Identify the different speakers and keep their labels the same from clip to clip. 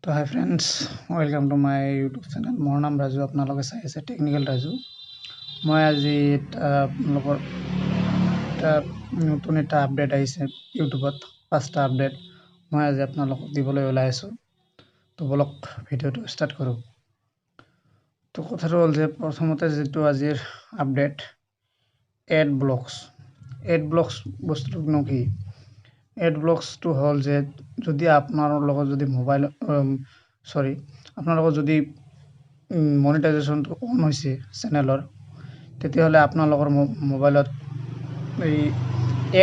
Speaker 1: তো হাই friends, welcome to my YouTube channel. মোৰ নাম ৰাজু, আপোনালোকে চাই আছে টেকনিকেল ৰাজু। মই আজি আপোনালোকৰ নতুন এটা আপডেট আহিছে ইউটিউবত, 5টা আপডেট মই আজি আপোনালোকক দিবলৈ ওলাই আছোঁ। তো বলক ভিডিঅ'টো ষ্টাৰ্ট কৰোঁ। তো কথাটো হ'ল যে প্ৰথমতে যিটো আজিৰ আপডেট, এড ব্লকছ বস্তুটো কি? এড ব্লকছটো হ'ল যে যদি আপোনাৰ লগত যদি আপোনাৰ লগত যদি মনিটাইজেশ্যনটো অন হৈছে চেনেলৰ, তেতিয়াহ'লে আপোনালোকৰ মোবাইলত এই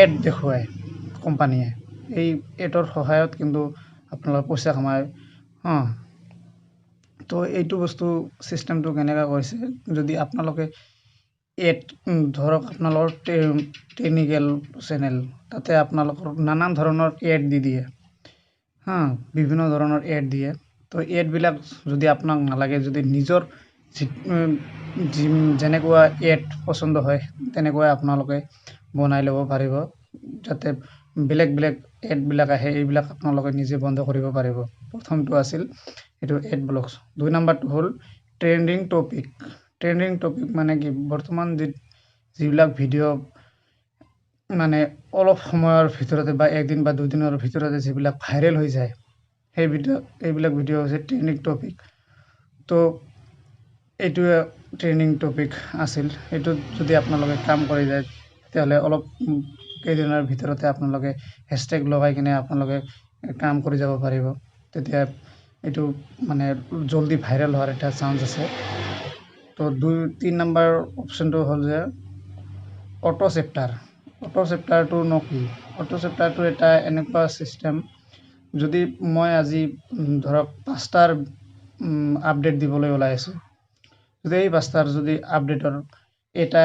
Speaker 1: এড দেখুৱায় কোম্পানীয়ে। এই এডৰ সহায়ত কিন্তু আপোনালোকে পইচা কামায়। তো এইটো বস্তু চিষ্টেমটো কেনেকৈ কৰিছে, যদি আপোনালোকে এড ধৰক আপোনালোকৰ টেকনিকেল চেনেল, তাতে আপোনালোকৰ নানান ধৰণৰ এড দি দিয়ে, বিভিন্ন ধৰণৰ এড দিয়ে। তো এডবিলাক যদি আপোনাক নালাগে, যদি নিজৰ যেনেকুৱা এড পচন্দ হয় তেনেকুৱাই আপোনালোকে বনাই ল'ব পাৰিব, যাতে বেলেগ এডবিলাক আহে, এইবিলাক আপোনালোকে নিজে বন্ধ কৰিব পাৰিব। প্ৰথমটো আছিল এইটো এড ব্লকছ। 2 নম্বৰটো হ'ল ট্ৰেণ্ডিং টপিক মানে কি? বৰ্তমান যিবিলাক ভিডিঅ' মানে অলপ সময়ৰ ভিতৰতে বা একদিন বা দুদিনৰ ভিতৰতে যিবিলাক ভাইৰেল হৈ যায়, এইবিলাক ভিডিঅ' হৈছে ট্ৰেণ্ডিং টপিক। তো এইটোৱে ট্ৰেণ্ডিং টপিক আছিল। এইটোত যদি আপোনালোকে কাম কৰি যায়, তেতিয়াহ'লে অলপ কেইদিনৰ ভিতৰতে আপোনালোকে হেছটেগ লগাই কিনে আপোনালোকে কাম কৰি যাব পাৰিব। তেতিয়া এইটো মানে জলদি ভাইৰেল হোৱাৰ এটা চান্স আছে। তো 3 নম্বৰ অপশ্যনটো হ'ল যে অটো চেপ্টাৰটো কি? অটো চেপ্টাৰটো এটা এনেকুৱা চিষ্টেম, যদি মই আজি ধৰক 5টাৰ আপডেট দিবলৈ ওলাই আছোঁ, যদি এই 5টাৰ যদি আপডেটৰ এটা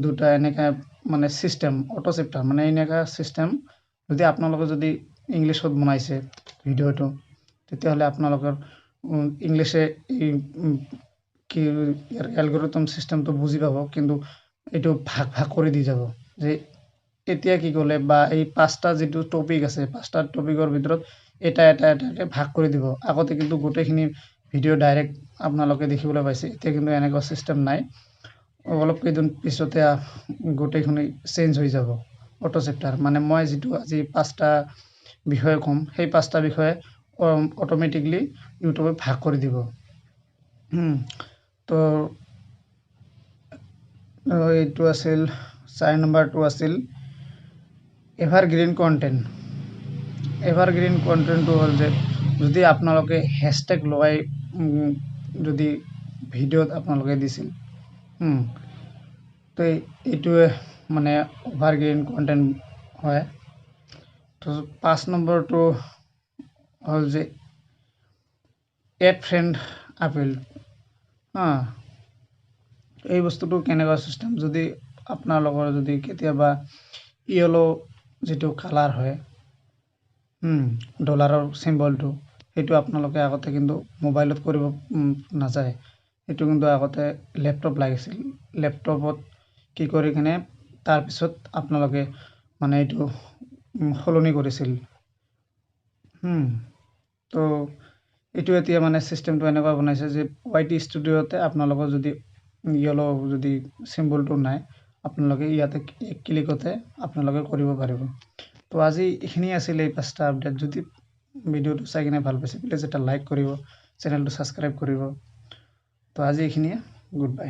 Speaker 1: দুটা এনেকৈ মানে চিষ্টেম, অটো চেপ্টাৰ মানে এনেকুৱা চিষ্টেম, যদি আপোনালোকে যদি ইংলিছত বনাইছে ভিডিঅ'টো, তেতিয়াহ'লে আপোনালোকৰ ইংলিছে কি এলগৰিথম চিষ্টেমটো বুজি পাব, কিন্তু এইটো ভাগ কৰি দি যাব যে এতিয়া কি ক'লে, বা এই 5টা যিটো টপিক আছে, 5টা টপিকৰ ভিতৰত এটাকৈ ভাগ কৰি দিব। আগতে কিন্তু গোটেইখিনি ভিডিঅ' ডাইৰেক্ট আপোনালোকে দেখিবলৈ পাইছে, এতিয়া কিন্তু এনেকুৱা চিষ্টেম নাই। অলপ কেইদিন পিছতে গোটেইখিনি চেঞ্জ হৈ যাব অটো চেপ্টাৰ। মানে মই যিটো আজি 5টা বিষয়ে ক'ম, সেই 5টা বিষয়ে অট'মেটিকলি ইউটিউবে ভাগ কৰি দিব। তো এইটো আছিল 4 নম্বৰটো আছিল এভাৰগ্ৰীণ কণ্টেণ্টটো হ'ল যে যদি আপোনালোকে হেছটেগ লগাই যদি ভিডিঅ'ত আপোনালোকে দিছিল, তো এইটোৱে মানে এভাৰগ্ৰীণ কণ্টেণ্ট হয়। তো 5 নম্বৰটো হ'ল যে এড ফ্ৰেণ্ড আপিল। এই বস্তুটো কেনেকুৱা চিষ্টেম, যদি আপোনালোকৰ যদি কেতিয়াবা য়েলো যিটো কালাৰ হয়, ডলাৰৰ চিম্বলটো, সেইটো আপোনালোকে আগতে কিন্তু মোবাইলত কৰিব নাযায়। সেইটো কিন্তু আগতে লেপটপ লাগিছিল। লেপটপত কি কৰি কিনে তাৰপিছত আপোনালোকে মানে এইটো সলনি কৰিছিল। তো এইটো এতিয়া মানে চিষ্টেমটো এনেকুৱা বনাইছে যে YT ষ্টুডিঅ'তে আপোনালোকৰ যদি য়েলো যদি চিম্বলটো নাই, আপোনালোকে ইয়াতে ক্লিকতে আপোনালোকে কৰিব পাৰিব। তো আজি এইখিনি আছিল এই 5টা আপডেট। যদি ভিডিঅ'টো চাই কিনে ভাল পাইছে, প্লিজ এটা লাইক কৰিব, চেনেলটো ছাবস্ক্ৰাইব কৰিব। তো আজি এইখিনিয়ে, গুড বাই।